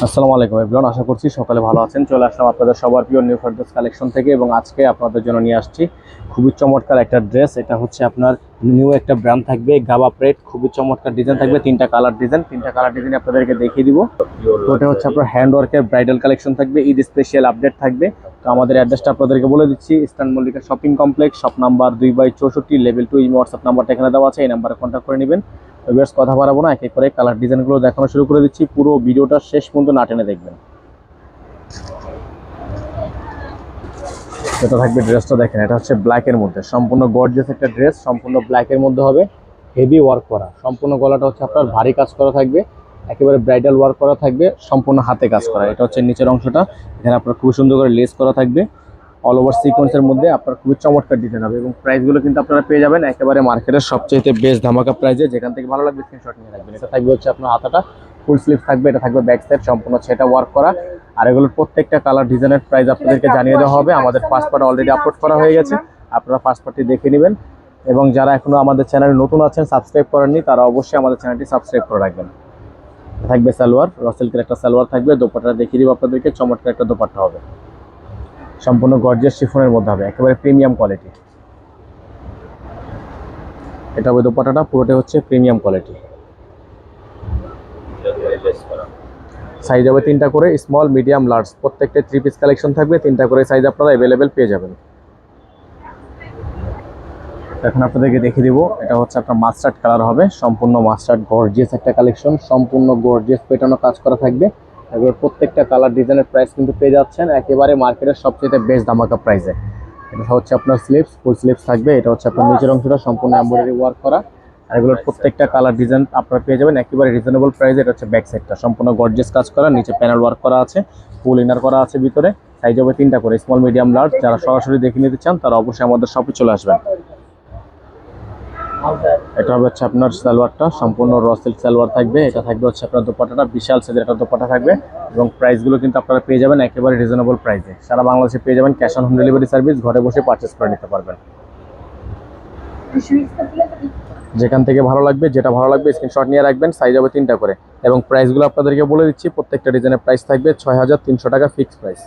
আসসালামু আলাইকুম এভরিওয়ান, আশা করছি সকালে ভালো আছেন। চলে আসলাম আপনাদের সবার প্রিয় নিউ ফারদাস কালেকশন থেকে এবং আজকে আপনাদের জন্য নিয়ে আসছি খুবই চমৎকার একটা ড্রেস। এটা হচ্ছে আপনার নিউ একটা ব্র্যান্ড থাকবে, গাবা প্রেট। খুবই চমৎকার ডিজাইন থাকবে, তিনটা কালার ডিজাইন আপনাদেরকে দেখিয়ে দিব। তো এটা হচ্ছে আপনার হ্যান্ড ওয়ার্কের ব্রাইডাল কালেকশন থাকবে, ঈদ স্পেশাল আপডেট থাকবে। তো আমাদের অ্যাড্রেসটা আপনাদেরকে বলে দিচ্ছি, eastern Mallika shopping complex, shop number 2/64, level 2। WhatsApp নাম্বারটা এখানে দেওয়া আছে, এই নাম্বারে কন্ট্যাক্ট করে নেবেন। ভিউয়ার্স, কথা বাড়াবো না, এক এক করে কালার ডিজাইনগুলো দেখানো শুরু করে দিচ্ছি। পুরো ভিডিওটা শেষ পর্যন্ত না টেনে দেখবেন। এটা থাকবে ড্রেসটা, দেখেন এটা হচ্ছে ব্ল্যাকের মধ্যে, সম্পূর্ণ গর্জিয়াস একটা ড্রেস, সম্পূর্ণ ব্ল্যাকের মধ্যে হবে, হেভি ওয়ার্ক করা। সম্পূর্ণ গলাটা হচ্ছে আপনার ভারী কাজ করা থাকবে, একেবারে ব্রাইডাল ওয়ার্ক করা থাকবে, সম্পূর্ণ হাতে কাজ করা। এটা হচ্ছে নিচের অংশটা, এখানে আপনার খুব সুন্দর করে লেস করা থাকবে, অল ওভার সিকোয়েন্সের মধ্যে আপনার খুবই চমৎকার ডিজাইন হবে। এবং প্রাইসগুলো কিন্তু আপনারা পেয়ে যাবেন একেবারে মার্কেটের সবচেয়ে বেস্ট ধামাকা প্রাইসে। যেখান থেকে ভালো লাগবে স্ক্রিনশট নিয়ে রাখবেন। এটা থাকবে হচ্ছে আপনার হাতাটা ফুল স্লিভ থাকবে, এটা থাকবে ব্যাক সাইড সম্পূর্ণ সেটা ওয়ার্ক করা। আর এগুলোর প্রত্যেকটা কালার ডিজাইনের প্রাইস আপনাদেরকে জানিয়ে দেওয়া হবে। আমাদের ফার্স্ট পার্ট অলরেডি আপলোড করা হয়ে গেছে, আপনারা ফার্স্ট পার্টটি দেখে নেবেন। এবং যারা এখনো আমাদের চ্যানেলে নতুন আছেন, সাবস্ক্রাইব করেননি, তারা অবশ্যই আমাদের চ্যানেলটি সাবস্ক্রাইব করে রাখবেন। থাকবে সালোয়ার, রসেলকের একটা সালোয়ার থাকবে, দোপাট্টা দেখিয়ে দিব আপনাদেরকে, চমৎকার একটা দোপাট্টা হবে, সম্পূর্ণ গর্জিয়াস শিফনের মধ্যে হবে, একেবারে প্রিমিয়াম কোয়ালিটি। এটা হবে দোপাট্টাটা, পুরোটাই হচ্ছে প্রিমিয়াম কোয়ালিটি। সাইজ হবে তিনটা করে, স্মল, মিডিয়াম, লার্জ, প্রত্যেকটা 3 পিস কালেকশন থাকবে, তিনটা করে সাইজ আপনারা অ্যাভেলেবেল পেয়ে যাবেন। এখন আপনাদেরকে দেখিয়ে দিব, এটা হচ্ছে আপনার মাস্টার্ড কালার হবে, সম্পূর্ণ মাস্টার্ড গর্জিয়াস একটা কালেকশন, সম্পূর্ণ গর্জিয়াস পেটানো কাজ করা থাকবে। এগুলোর প্রত্যেকটা কালার ডিজাইনের প্রাইস কিন্তু পেয়ে যাচ্ছেন একেবারে মার্কেটের সবচেয়ে বেস্ট ধামাকা প্রাইসে। এটা হচ্ছে আপনার স্লিভস, ফুল স্লিভস থাকবে, এটা হচ্ছে আপনার নিচের অংশটা সম্পূর্ণ এমব্রয়ডারি ওয়ার্ক করা। আর এগুলোর প্রত্যেকটা কালার ডিজাইন আপনারা পেয়ে যাবেন একেবারে রিজনেবল প্রাইসে। এটা হচ্ছে ব্যাক সাইডটা সম্পূর্ণ গর্জিয়াস কাজ করা, নিচে প্যানেল ওয়ার্ক করা আছে, ফুল ইনার করা আছে ভিতরে। সাইজ হবে তিনটা করে, স্মল, মিডিয়াম, লার্জ। যারা সরাসরি দেখে নিতে চান তারা অবশ্যই আমাদের শপে চলে আসবেন। এটা হবে হচ্ছে আপনার সালোয়ারটা, সম্পূর্ণ র সিল্ক সালোয়ার থাকবে। এটা থাকবে হচ্ছে আপনার দোপাট্টাটা, বিশাল সাইজের একটা দোপাট্টা থাকবে। এবং প্রাইসগুলো কিন্তু আপনারা পেয়ে যাবেন একেবারে রিজনেবল প্রাইসে। সারা বাংলাদেশে পেয়ে যাবেন cash on home delivery service, ঘরে বসে পারচেস করে নিতে পারবেন। যেখান থেকে ভালো লাগবে, যেটা ভালো লাগবে স্ক্রিনশট নিয়ে রাখবেন। সাইজ হবে তিনটা করে এবং প্রাইসগুলো আপনাদেরকে বলে দিচ্ছি। প্রত্যেকটা ডিজাইনের প্রাইস থাকবে 6300 টাকা ফিক্সড প্রাইস।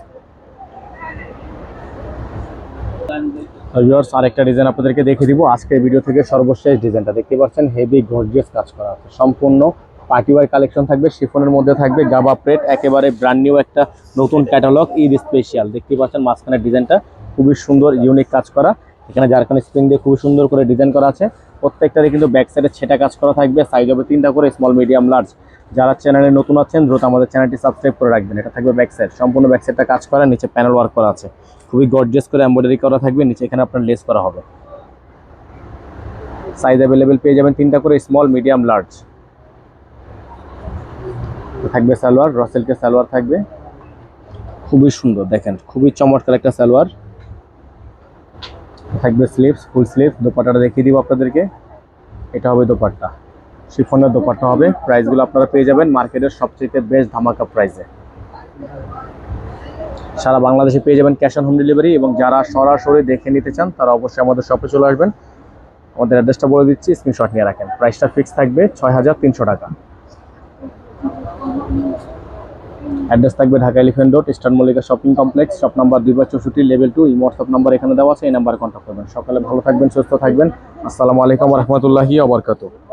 ভিউয়ার্স, আরেকটা ডিজাইন আপনাদেরকে দেখিয়ে দিব আজকের ভিডিও থেকে, সর্বশেষ ডিজাইনটা দেখতে পাচ্ছেন, হেভি গর্জিয়াস কাজ করা আছে, সম্পূর্ণ পার্টি ওয়্যার কালেকশন থাকবে, শিফনের মধ্যে থাকবে, গাবা প্রেট, একেবারে ব্র্যান্ড নিউ একটা নতুন ক্যাটালগ, ঈদ স্পেশাল। দেখতে পাচ্ছেন মাঝখানের ডিজাইনটা খুবই সুন্দর, ইউনিক কাজ করা। এখানে জারখান স্প্রিং দিয়ে খুবই সুন্দর করে ডিজাইন করা আছে। প্রত্যেকটারই কিন্তু ব্যাক সাইডে ছেটা কাজ করা থাকবে। সাইজ হবে তিনটা করে, স্মল, মিডিয়াম, লার্জ। যারা চ্যানেলে নতুন আছেন দ্রুত আমাদের চ্যানেলটি সাবস্ক্রাইব করে রাখবেন। এটা থাকবে ব্যাক সাইড, সম্পূর্ণ ব্যাক সাইডটা কাজ করা, নিচে প্যানেল ওয়ার্ক করা আছে, খুবই গর্জিয়াস করে এমব্রয়ডারি করা থাকবে, নিচে এখানে আপনার লেস করা হবে। সাইজ অ্যাভেলেবেল পেয়ে যাবেন তিনটা করে, স্মল, মিডিয়াম, লার্জ। থাকবে সালোয়ার, রসেলকে সালোয়ার থাকবে, খুবই সুন্দর, দেখেন খুবই চমৎকার একটা সালোয়ার থাকবে। স্লিভস, ফুল স্লিভ, দোপাট্টাটা দেখিয়ে দিব আপনাদেরকে। এটা হবে দোপাট্টা, শিফনের দোপাট্টা হবে। প্রাইসগুলো আপনারা পেয়ে যাবেন মার্কেটের সবচেয়ে বেস্ট ধামাকা প্রাইসে। সারা বাংলাদেশে পেয়ে যাবেন ক্যাশ অন হোম ডেলিভারি। এবং যারা সরাসরি দেখে নিতে চান তারা অবশ্যই আমাদের শপে চলে আসবেন। আমাদের অ্যাড্রেসটা বলে দিচ্ছি, স্ক্রিনশট নিয়ে রাখেন। প্রাইসটা ফিক্স থাকবে 6300 টাকা। অ্যাড্রেস থাকবে Dhaka elephant road, eastern Mallika shopping complex, shop number 2/64, level 2। WhatsApp number এখানে দেওয়া আছে, এই নাম্বারে কন্ট্যাক্ট করবেন। সকালে ভালো থাকবেন, সুস্থ থাকবেন। আসসালামু আলাইকুম ওয়া রাহমাতুল্লাহি ওয়া বারাকাতুহু।